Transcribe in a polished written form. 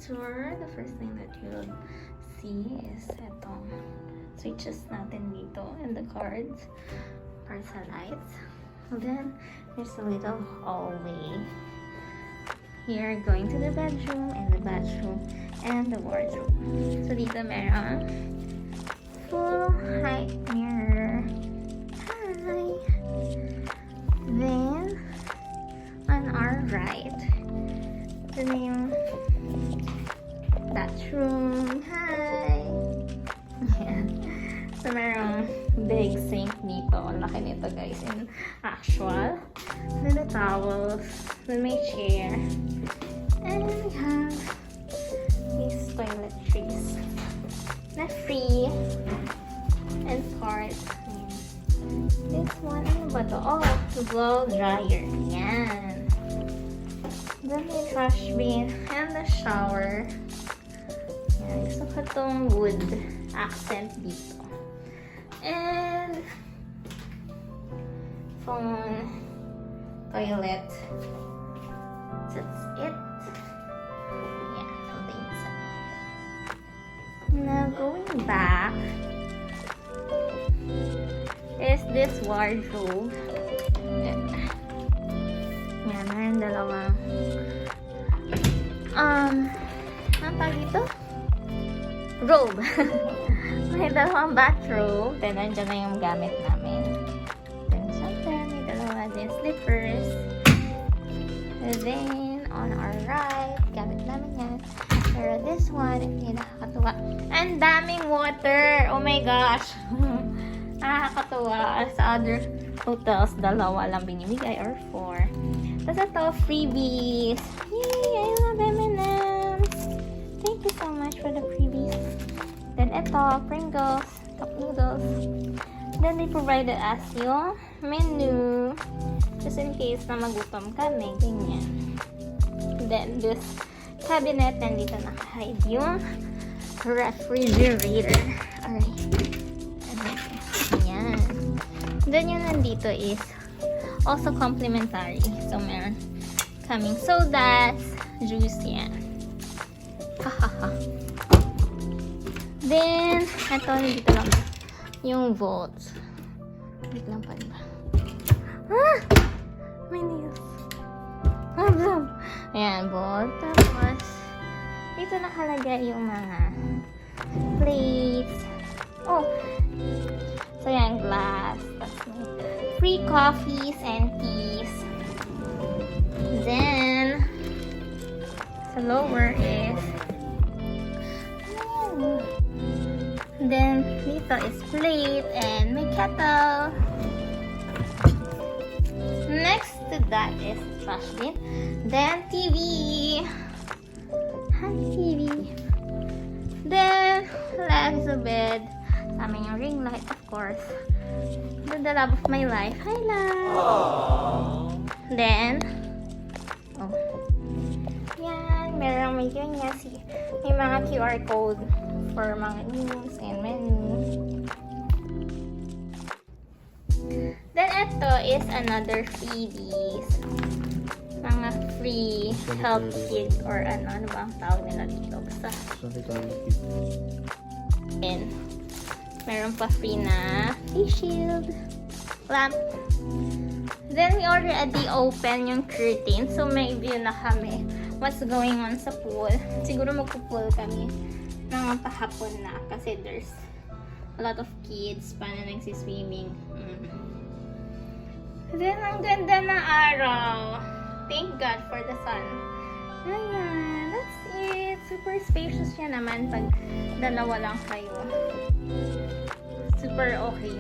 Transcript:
tour, the first thing that you'll see is itong switches natin dito and the cards para sa lights. And then, there's a little hallway. Here, going to the bedroom and the bathroom and the wardrobe. So, dito meron full height mirror. Hi! Then, on our right, ito na yung bathroom. Hi! Ayan. So, merong big sink dito. Ang laki nito, guys, in actual. Then the towels. Then my chair. And we have these toiletries na free and part. This one, ano ba to? Oh, the blow dryer. Yan. Then may trash bin and the shower. Yan. Gusto ko itong wood accent dito. And phone, toilet. That's it. Yeah, for the inside. Now going back is this wardrobe. Yan, meron dalawang ano tawag dito? Robe. May dalawang bathrobe. Then, nandiyan na yung gamit namin. Then, sometimes, may dalawa din slippers. And then, on our right, gamit namin yan. Pero this one, hindi nakakatuwa. Ang daming water! Oh my gosh! Nakakatuwa. Sa other hotels, dalawa lang binibigay or 4. Tapos ito, freebies. Yay! I love M&M's! Thank you so much for the freebies. Then ito, Pringles, cup noodles. Then they provided us yung menu. Just in case na magutom kami, ganyan. Then this cabinet, nandito naka-hide yung refrigerator. Alright. Ayan. Then yung nandito is also complimentary. So meron kaming sodas, juice yan. Hahaha. Then, ito, dito lang yung volts. Wait lang pa, diba? Ah! My nails. Ayan, volt. Tapos, dito nakalagay yung mga plates. Oh! So, yan, glass. Tapos, free coffees and teas. Then, sa lower is then, dito is plate and may kettle. Next to that is trash bin. Then, TV. Hi, TV. Then, legs of bed. Sa amin yung ring light, of course. The love of my life. Hi, love. Then, oh. Yan, may ganyan. May mga QR code for mga news and menu. Then, ito is another freebies. Mga free health kit or ano ba ang tawag nila dito. Basta. And, meron pa free na face shield, lamp. Then, we already open yung curtain. So, may view na kami what's going on sa pool. Siguro magpo-pool kami ng pahapon na kasi there's a lot of kids pa na nagsiswimming. Then, ang ganda na araw. Thank God for the sun. Ayan, that's it. Super spacious siya naman pag dalawa lang kayo. Super okay.